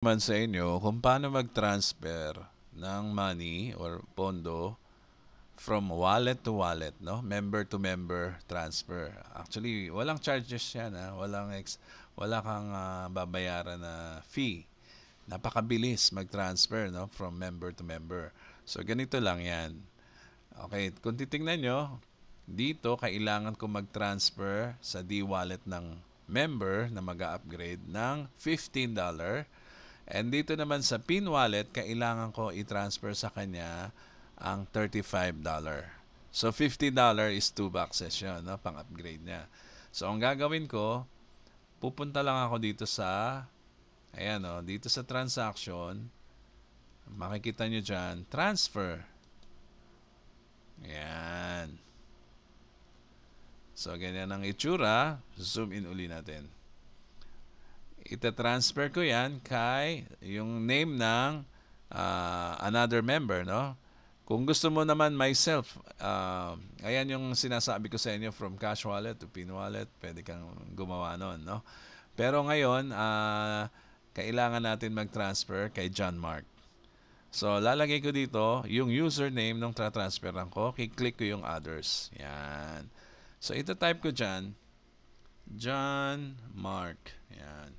Naman sa inyo kung paano mag-transfer ng money or pondo from wallet to wallet, no? Member to member transfer. Actually, walang charges yan, ha? Wala kang babayaran na fee. Napakabilis mag-transfer, no? From member to member. So, ganito lang yan. Okay, kung titingnan nyo, dito kailangan ko mag-transfer sa D-wallet ng member na mag-upgrade ng $15. And dito naman sa PIN wallet, kailangan ko i-transfer sa kanya ang $35. So, $50 is 2 boxes yun, no? Pang-upgrade niya. So, ang gagawin ko, pupunta lang ako dito sa, ayan o, dito sa transaction, makikita nyo dyan, transfer. Ayan. So, ganyan ang itsura. Zoom in uli natin. Ita-transfer ko yan kay yung name ng another member, no? Kung gusto mo naman myself, ayan yung sinasabi ko sa inyo, from cash wallet to PIN wallet, pwede kang gumawa nun, no? Pero ngayon, kailangan natin mag-transfer kay John Mark. So, lalagay ko dito yung username nung tra-transferan ko. Kiklik ko yung others. Yan. So, ito type ko dyan, John Mark. Yan.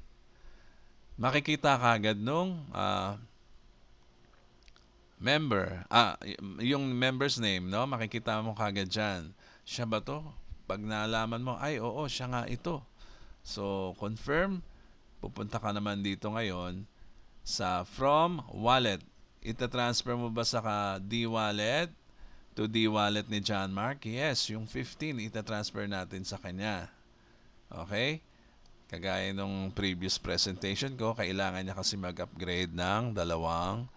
Makikita ka agad nung member. Yung member's name, no? Makikita mo kagad dyan. Siya ba to? Pag naalaman mo, ay, oo, siya nga ito. So, confirm. Pupunta ka naman dito ngayon sa from wallet. Ita-transfer mo ba sa D-wallet to D-wallet ni John Mark? Yes, yung 15 ita-transfer natin sa kanya. Okay? Kagaya nung previous presentation ko, kailangan niya kasi mag-upgrade ng dalawang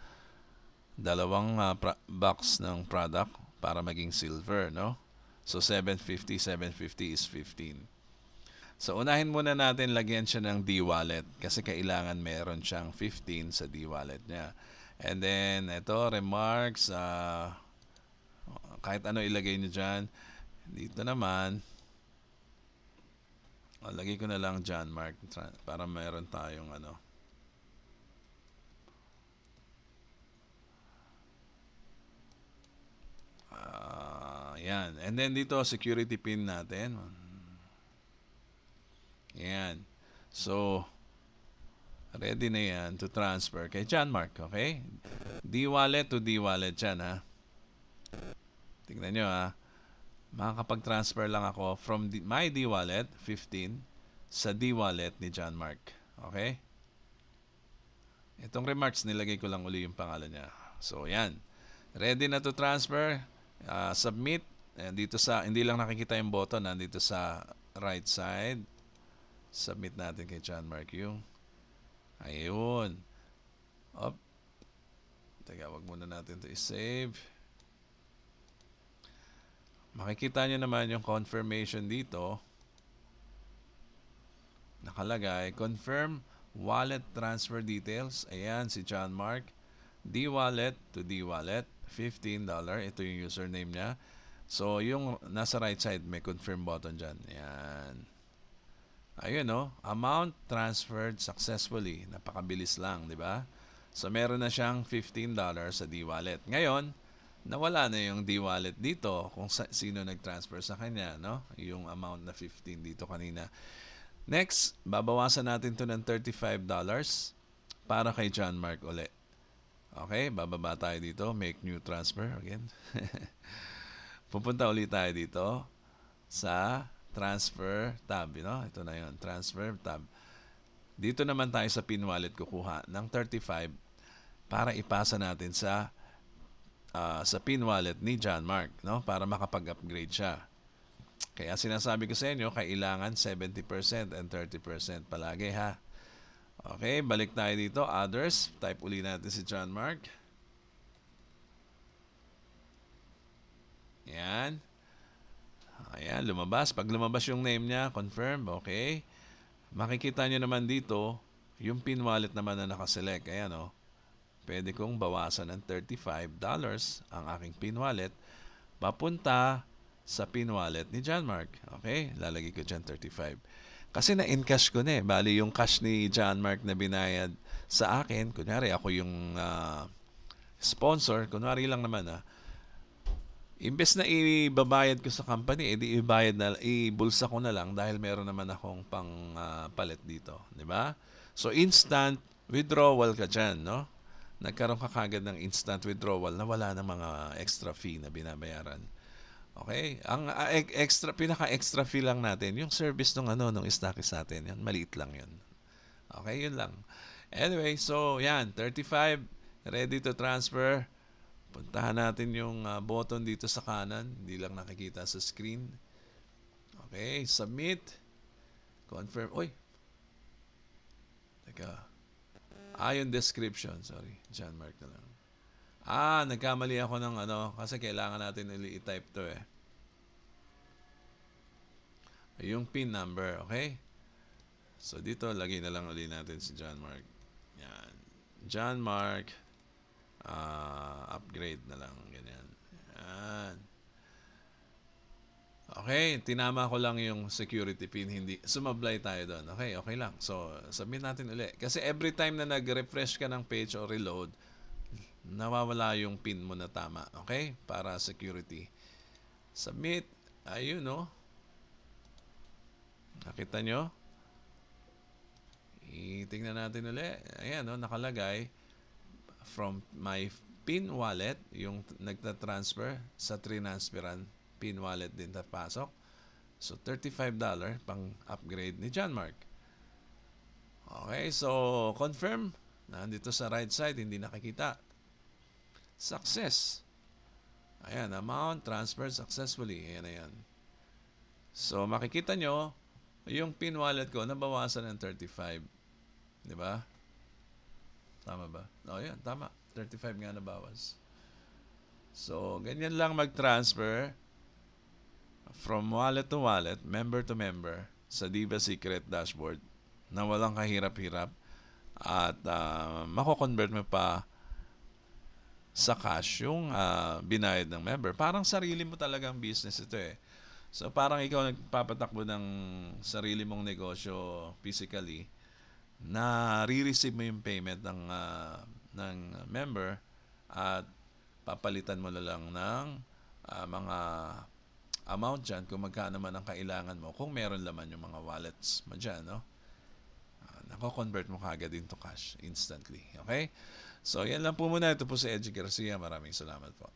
box ng product para maging silver, no? So, 750 is 15. So, unahin muna natin lagyan siya ng D-wallet kasi kailangan meron siyang 15 sa D-wallet niya. And then, ito, remarks, kahit ano ilagay niyo dyan. Dito naman, lagay ko na lang John Mark para meron tayong ano. Yan. And then dito, security pin natin. Yan. So, ready na yan to transfer kay John Mark. Okay? D-wallet to D-wallet yan, ha? Tingnan nyo, ha? Makakapag-transfer lang ako from my D-wallet, 15, sa D-wallet ni John Mark. Okay? Itong remarks, nilagay ko lang uli yung pangalan niya. So, yan. Ready na to transfer. Submit. And dito sa, hindi lang nakikita yung button, nandito sa right side. Submit natin kay John Mark yung. Ayun. Up. Teka, wag muna natin to i-save. Makikita nyo naman yung confirmation dito. Nakalagay, confirm wallet transfer details. Ayan, si John Mark. D-wallet to D-wallet. $15. Ito yung username niya. So, yung nasa right side, may confirm button dyan. Ayan. Ayun, no? Amount transferred successfully. Napakabilis lang, di ba? So, meron na siyang $15 sa D-wallet. Ngayon, nawala na yung D-wallet dito kung sino nag-transfer sa kanya, no? Yung amount na 15 dito kanina. Next, babawasan natin to ng $35 para kay John Mark ulit. Okay, bababa tayo dito. Make new transfer again. Pupunta ulit tayo dito sa transfer tab. Ito na yun, transfer tab. Dito naman tayo sa PIN wallet kukuha ng 35 para ipasa natin sa PIN wallet ni John Mark, no? Para makapag-upgrade siya. Kaya sinasabi ko sa inyo, kailangan 70% and 30% palagi, ha? Okay, balik tayo dito. Others. Type uli natin si John Mark. Yan. Ayan, lumabas. Pag lumabas yung name niya, confirm. Okay. Makikita nyo naman dito, yung PIN wallet naman na nakaselect. Ayan, o. Pwede kong bawasan ng $35 ang aking PIN wallet papunta sa PIN wallet ni John Mark. Okay, lalagay ko dyan 35. Kasi na-encash ko na eh. Bali yung cash ni John Mark na binayad sa akin, kunyari ako yung sponsor, kunwari lang naman imbes na ibabayad ko sa company, edi ibulsa ko na lang dahil meron naman akong pang palit dito, di ba? So instant withdrawal ka diyan, no? Nagkaroon ka kagad ng instant withdrawal na wala ng mga extra fee na binabayaran. Okay? Ang pinaka-extra fee lang natin, yung service nung stockist natin, yan, maliit lang yun. Okay, yun lang. Anyway, so yan, 35, ready to transfer. Puntahan natin yung button dito sa kanan. Hindi lang nakikita sa screen. Okay, submit. Confirm. Uy! Teka. Yung description. Sorry, John Mark na lang. Nagkamali ako ng kasi kailangan natin i-type to eh. Yung PIN number, okay? So dito, lagay na lang ulit natin si John Mark. Yan. John Mark. Upgrade na lang. Ganyan. Yan. Okay, tinama ko lang yung security pin. Hindi, sumablay tayo doon. Okay, okay lang. So, submit natin ulit. Kasi every time na nag-refresh ka ng page o reload, nawawala yung pin mo na tama. Okay? Para security. Submit. Ayun, no? Nakita nyo? Tingnan natin ulit. Ayan, no? Nakalagay from my PIN wallet, yung nagta-transfer sa Transferan PIN wallet din tapasok. So, $35 pang upgrade ni John Mark. Okay, so confirm. Nandito sa right side, hindi nakikita. Success. Ayan, amount transferred successfully. Ayan, ayan. So, makikita nyo, yung PIN wallet ko, nabawasan ng 35. Di ba? Tama ba? Yan, tama. 35 nga nabawas. So, ganyan lang mag-transfer from wallet to wallet, member to member sa Diva Secret dashboard na walang kahirap-hirap at mako-convert mo pa sa cash yung binayad ng member. Parang sarili mo talagang business ito eh. So, parang ikaw nagpapatakbo ng sarili mong negosyo physically na re-receive mo yung payment ng member at papalitan mo na lang ng mga amount dyan kung magkano man ang kailangan mo kung meron laman yung mga wallets mo dyan, no? Nako-convert mo kagad into cash instantly. Okay? So, yan lang po muna. Ito po si Edgy Garcia. Maraming salamat po.